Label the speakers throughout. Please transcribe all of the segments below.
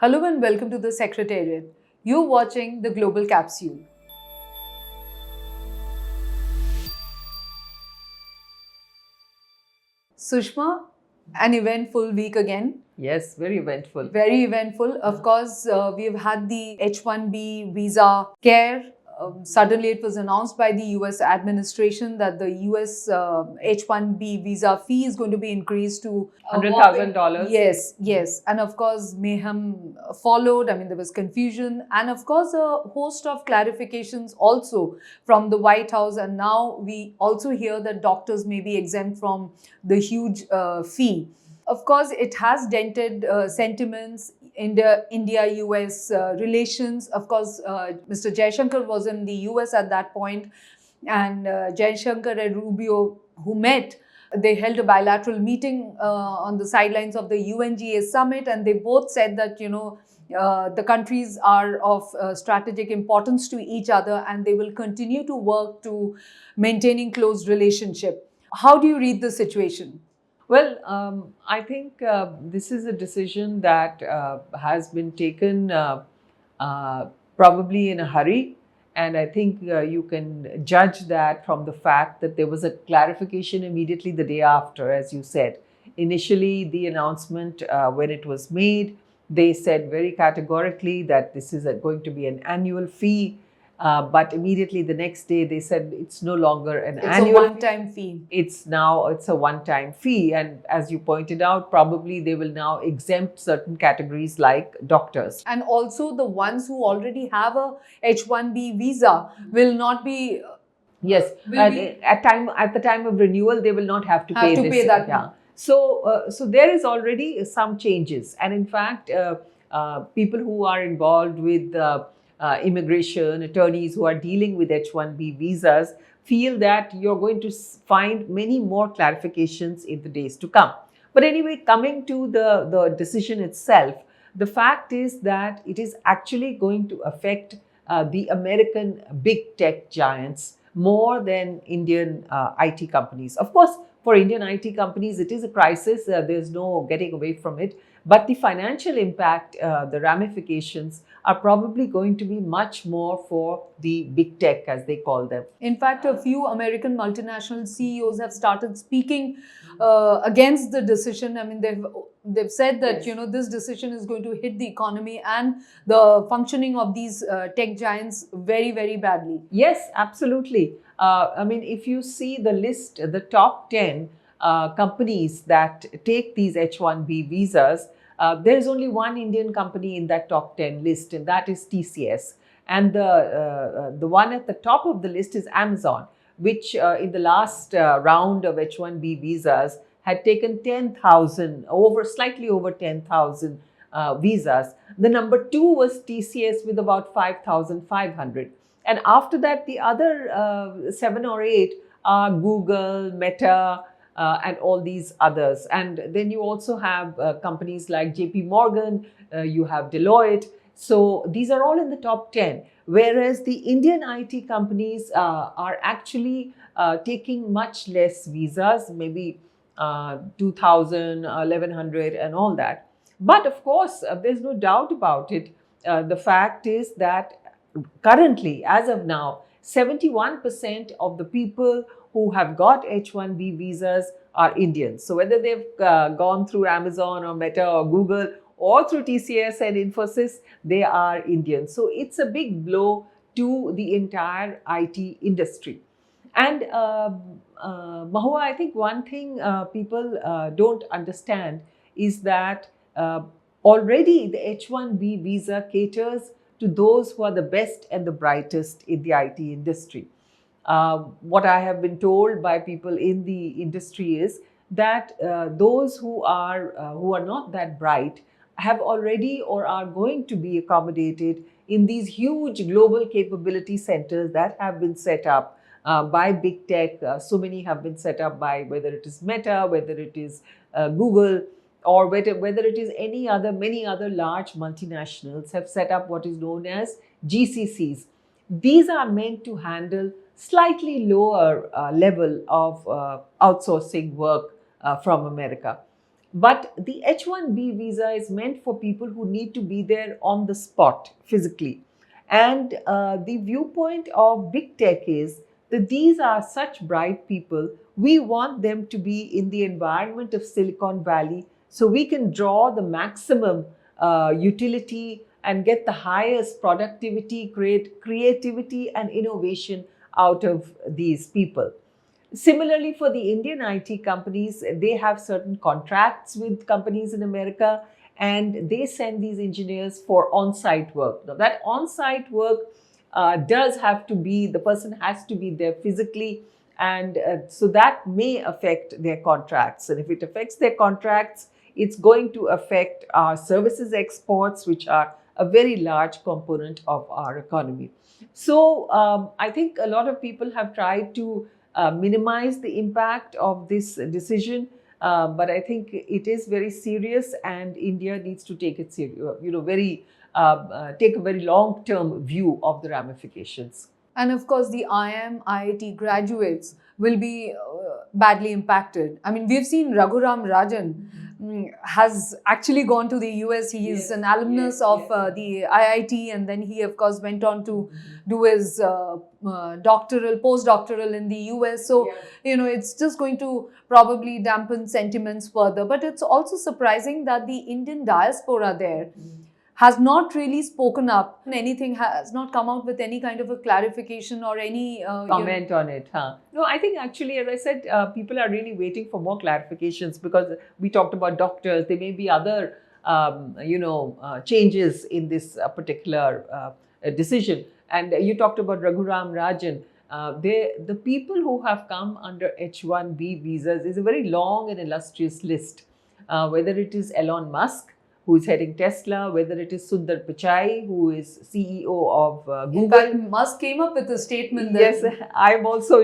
Speaker 1: Hello and welcome to the Secretariat. You're watching the Global Capsule. Sushma, an eventful week again.
Speaker 2: Yes, very eventful.
Speaker 1: Very eventful. Of course, we've had the H-1B visa scare. Suddenly, it was announced by the US administration that the US H-1B visa fee is going to be increased to
Speaker 2: $100,000.
Speaker 1: Yes. And of course, mayhem followed. I mean, there was confusion. And of course, a host of clarifications also from the White House. And now we also hear that doctors may be exempt from the huge fee. Of course, it has dented sentiments in the India-US relations. Of course, Mr. Jaishankar was in the US at that point, and Jaishankar and Rubio, who met, they held a bilateral meeting on the sidelines of the UNGA summit, and they both said that, the countries are of strategic importance to each other, and they will continue to work to maintaining close relationship. How do you read the situation?
Speaker 2: Well, I think this is a decision that has been taken probably in a hurry. And I think you can judge that from the fact that there was a clarification immediately the day after, as you said. Initially, the announcement, when it was made, they said very categorically that this is going to be an annual fee. But immediately the next day they said it's no longer an annual.
Speaker 1: It's a one-time fee.
Speaker 2: It's a one-time fee, and as you pointed out, probably they will now exempt certain categories like doctors.
Speaker 1: And also the ones who already have a H-1B visa will not be.
Speaker 2: Yes, at the time of renewal, they will not have to pay this.
Speaker 1: Pay that.
Speaker 2: Yeah. So there is already some changes, and in fact, people who are involved with immigration, attorneys who are dealing with H-1B visas feel that you're going to find many more clarifications in the days to come. But anyway, coming to the decision itself, the fact is that it is actually going to affect the American big tech giants more than Indian IT companies. Of course, for Indian IT companies, it is a crisis. There's no getting away from it. But the financial impact, the ramifications are probably going to be much more for the big tech, as they call them.
Speaker 1: In fact, a few American multinational CEOs have started speaking against the decision. I mean, they've said that,
Speaker 2: Yes,
Speaker 1: this decision is going to hit the economy and the functioning of these tech giants very, very badly.
Speaker 2: Yes, absolutely. I mean, if you see the list, the top 10 companies that take these H-1B visas, there is only one Indian company in that top 10 list, and that is TCS. And the one at the top of the list is Amazon, which in the last round of H-1B visas had taken slightly over 10,000 visas. The number 2 was TCS with about 5,500. And after that, the other 7 or 8 are Google, Meta, and all these others. And then you also have companies like JP Morgan, you have Deloitte. So these are all in the top 10. Whereas the Indian IT companies are actually taking much less visas, maybe 2,000, 1,100 and all that. But of course, there's no doubt about it. The fact is that currently, as of now, 71% of the people who have got H-1B visas are Indians. So whether they've gone through Amazon or Meta or Google or through TCS and Infosys, they are Indians. So it's a big blow to the entire IT industry. And Mahua, I think one thing people don't understand is that already the H-1B visa caters to those who are the best and the brightest in the IT industry. What I have been told by people in the industry is that those who are not that bright have already or are going to be accommodated in these huge global capability centers that have been set up by big tech. So many have been set up by whether it is Meta, whether it is Google, or whether it is many other large multinationals have set up what is known as GCCs. These are meant to handle slightly lower level of outsourcing work from America. But the H-1B visa is meant for people who need to be there on the spot physically. And the viewpoint of big tech is that these are such bright people. We want them to be in the environment of Silicon Valley so we can draw the maximum utility and get the highest productivity, creativity, and innovation out of these people. Similarly, for the Indian IT companies, they have certain contracts with companies in America and they send these engineers for on site work. Now, that on site work does have to be, the person has to be there physically, and so that may affect their contracts. And if it affects their contracts, it's going to affect our services exports, which are a very large component of our economy. So, I think a lot of people have tried to minimize the impact of this decision. But I think it is very serious, and India needs to take it serious, take a very long-term view of the ramifications.
Speaker 1: And of course, the IIM, IIT graduates will be badly impacted. I mean, we've seen Raghuram Rajan has actually gone to the US. He is an alumnus of the IIT, and then he, of course, went on to do his postdoctoral in the US. So, it's just going to probably dampen sentiments further. But it's also surprising that the Indian diaspora there has not really spoken up. Anything has not come out with any kind of a clarification or any
Speaker 2: comment on it. No, I think actually, as I said, people are really waiting for more clarifications, because we talked about doctors. There may be other, changes in this particular decision. And you talked about Raghuram Rajan. The people who have come under H-1B visas is a very long and illustrious list. Whether it is Elon Musk, who is heading Tesla, whether it is Sundar Pichai, who is CEO of Google.
Speaker 1: In fact, Musk came up with a statement that...
Speaker 2: Yes, I'm also,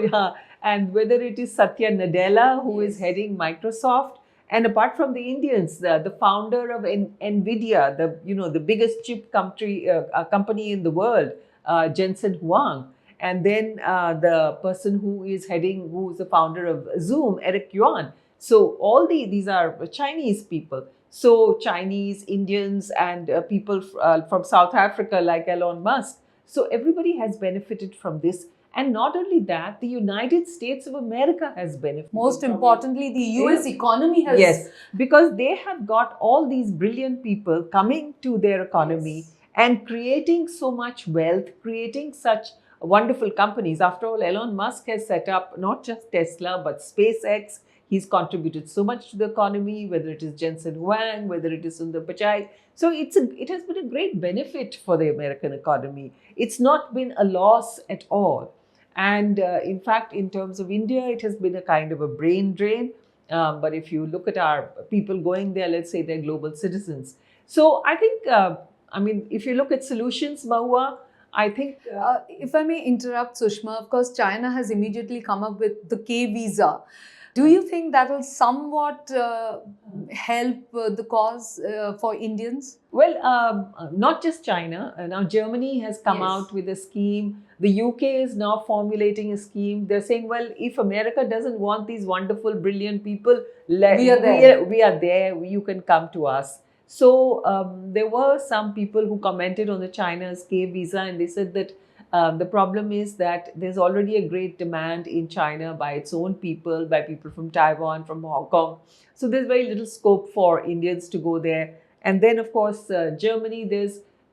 Speaker 2: and whether it is Satya Nadella, who is heading Microsoft. And apart from the Indians, the founder of NVIDIA, the biggest chip company in the world, Jensen Huang. And then the person who is the founder of Zoom, Eric Yuan. So all these are Chinese people. So Chinese, Indians, and people from South Africa like Elon Musk. So everybody has benefited from this. And not only that, the United States of America has benefited.
Speaker 1: Most importantly, the US economy has...
Speaker 2: Yes, because they have got all these brilliant people coming to their economy and creating so much wealth, creating such wonderful companies. After all, Elon Musk has set up not just Tesla, but SpaceX. He's contributed so much to the economy, whether it is Jensen Huang, whether it is Sundar Pichai. So it has been a great benefit for the American economy. It's not been a loss at all. And in fact, in terms of India, it has been a kind of a brain drain. But if you look at our people going there, let's say they're global citizens. So I think, if you look at solutions, Mahua, I think...
Speaker 1: if I may interrupt, Sushma, of course, China has immediately come up with the K visa. Do you think that will somewhat help the cause for Indians?
Speaker 2: Well, not just China. Now Germany has come out with a scheme. The UK is now formulating a scheme. They're saying, well, if America doesn't want these wonderful, brilliant people, we are there. You can come to us. So there were some people who commented on the China's K visa, and they said that the problem is that there's already a great demand in China by its own people, by people from Taiwan, from Hong Kong. So there's very little scope for Indians to go there. And then, of course, Germany,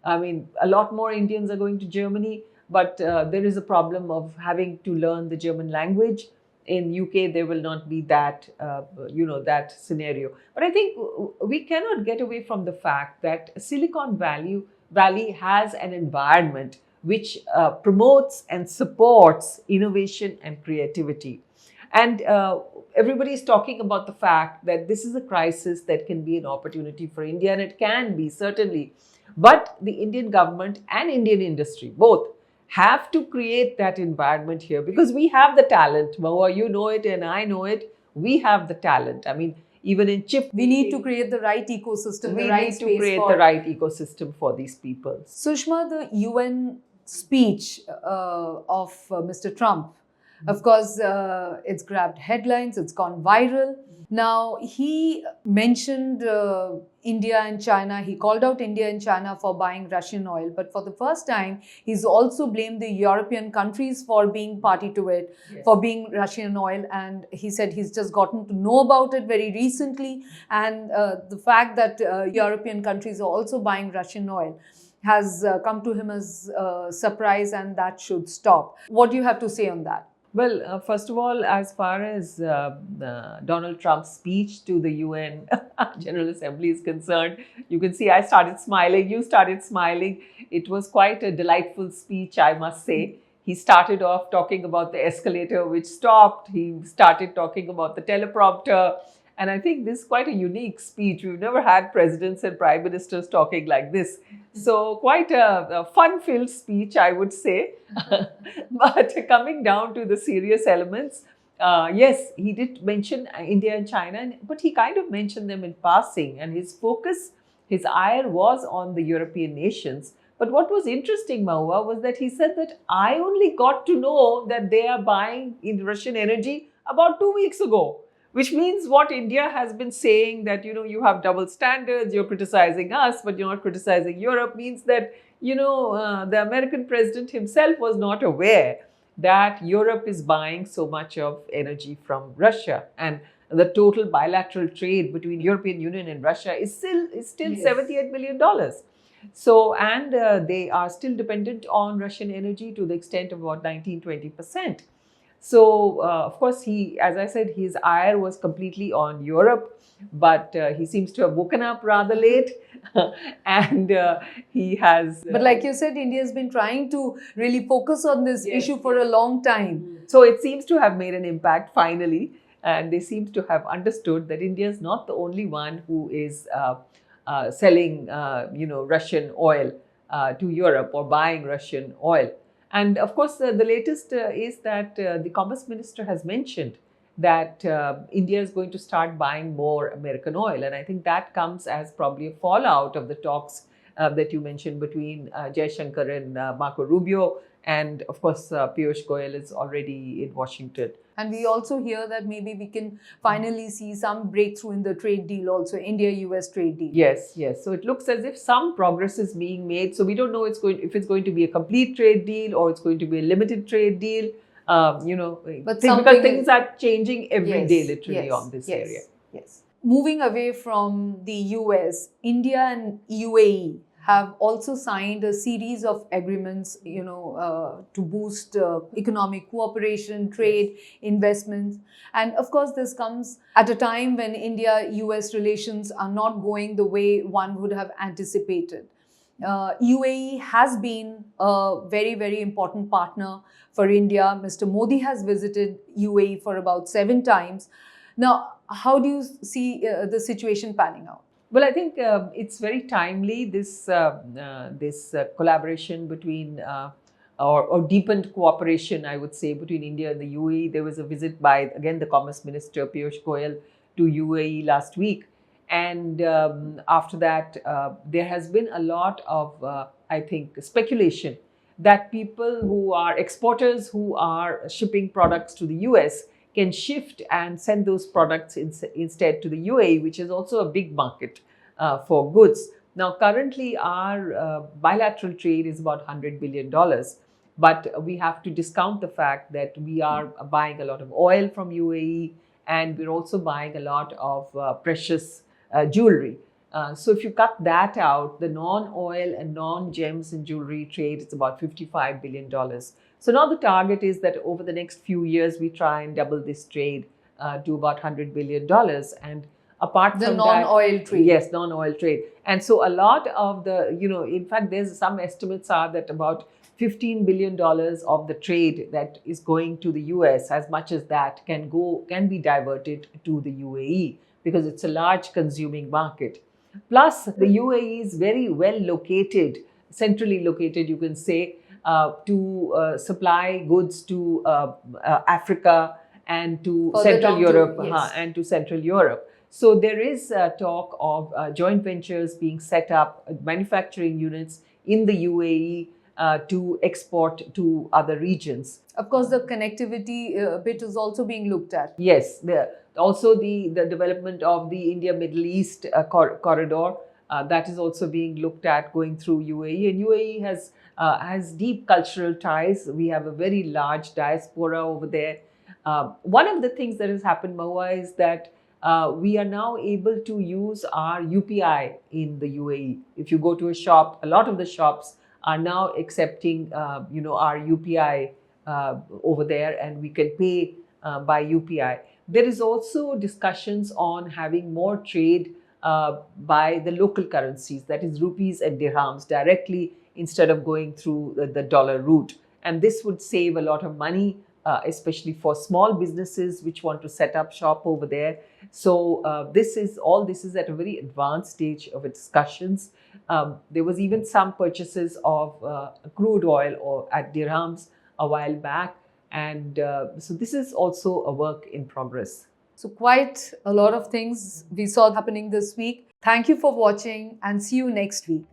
Speaker 2: a lot more Indians are going to Germany, but there is a problem of having to learn the German language. In UK, there will not be that, that scenario. But I think we cannot get away from the fact that Silicon Valley has an environment which promotes and supports innovation and creativity. And everybody is talking about the fact that this is a crisis that can be an opportunity for India, and it can be, certainly. But the Indian government and Indian industry, both, have to create that environment here, because we have the talent. Mahua, you know it and I know it. We have the talent. Even in chip,
Speaker 1: we need to create the right ecosystem,
Speaker 2: the right ecosystem for these people.
Speaker 1: Sushma, the UN speech of Mr. Trump Of course, it's grabbed headlines, it's gone viral. Now, he mentioned India and China. He called out India and China for buying Russian oil. But for the first time, he's also blamed the European countries for being party to it, for being Russian oil. And he said he's just gotten to know about it very recently. And the fact that European countries are also buying Russian oil has come to him as a surprise, and that should stop. What do you have to say on that?
Speaker 2: Well, first of all, as far as Donald Trump's speech to the UN General Assembly is concerned, you can see I started smiling, you started smiling. It was quite a delightful speech, I must say. He started off talking about the escalator which stopped. He started talking about the teleprompter. And I think this is quite a unique speech. We've never had presidents and prime ministers talking like this. So quite a fun-filled speech, I would say. But coming down to the serious elements, yes, he did mention India and China, but he kind of mentioned them in passing. And his focus, his ire was on the European nations. But what was interesting, Mahua, was that he said that I only got to know that they are buying in Russian energy about 2 weeks ago. Which means what India has been saying, that, you have double standards, you're criticizing us, but you're not criticizing Europe, means that, the American president himself was not aware that Europe is buying so much of energy from Russia. And the total bilateral trade between European Union and Russia is still yes. $78 billion. So, and they are still dependent on Russian energy to the extent of about 19-20%. So, of course, as I said, his ire was completely on Europe, but he seems to have woken up rather late. And he has...
Speaker 1: But like you said, India has been trying to really focus on this issue for a long time.
Speaker 2: So it seems to have made an impact finally. And they seem to have understood that India is not the only one who is selling, Russian oil to Europe or buying Russian oil. And of course, the latest is that the Commerce Minister has mentioned that India is going to start buying more American oil. And I think that comes as probably a fallout of the talks that you mentioned between Jaishankar and Marco Rubio. And of course, Piyush Goyal is already in Washington.
Speaker 1: And we also hear that maybe we can finally see some breakthrough in the trade deal also, India-US trade deal.
Speaker 2: Yes, yes. So it looks as if some progress is being made. So we don't know if it's going to be a complete trade deal or it's going to be a limited trade deal. But because things are changing every day literally on this area.
Speaker 1: Yes. Moving away from the US, India and UAE have also signed a series of agreements, to boost economic cooperation, trade, investments. And of course, this comes at a time when India-US relations are not going the way one would have anticipated. UAE has been a very, very important partner for India. Mr. Modi has visited UAE for about 7 times. Now, how do you see the situation panning out?
Speaker 2: Well, I think it's very timely, this collaboration between, or deepened cooperation, I would say, between India and the UAE. There was a visit by, again, the Commerce Minister, Piyush Goyal, to UAE last week. And after that, there has been a lot of, I think, speculation that people who are exporters who are shipping products to the US can shift and send those products instead to the UAE, which is also a big market for goods. Now, currently, our bilateral trade is about $100 billion. But we have to discount the fact that we are buying a lot of oil from UAE, and we're also buying a lot of precious jewelry. So if you cut that out, the non-oil and non-gems and jewelry trade is about $55 billion. So now the target is that over the next few years, we try and double this trade to about $100 billion. And apart from
Speaker 1: the non-oil trade.
Speaker 2: Yes, non-oil trade. And so a lot of the, in fact, there's some estimates are that about $15 billion of the trade that is going to the US, as much as that can be diverted to the UAE, because it's a large consuming market. Plus, the UAE is very well located, centrally located, you can say, to supply goods to Africa and to Central Europe and to Central Europe. So there is talk of joint ventures being set up, manufacturing units in the UAE to export to other regions.
Speaker 1: Of course, the connectivity bit is also being looked at.
Speaker 2: Yes, also the development of the India-Middle East corridor, that is also being looked at going through UAE. And UAE has deep cultural ties. We have a very large diaspora over there. One of the things that has happened, Mahua, is that we are now able to use our UPI in the UAE. If you go to a shop, a lot of the shops are now accepting, our UPI over there, and we can pay by UPI. There is also discussions on having more trade by the local currencies, that is rupees and dirhams, directly instead of going through the dollar route. And this would save a lot of money, especially for small businesses which want to set up shop over there. So this is at a very advanced stage of discussions. There was even some purchases of crude oil or at dirhams a while back. And so this is also a work in progress.
Speaker 1: So quite a lot of things we saw happening this week. Thank you for watching and see you next week.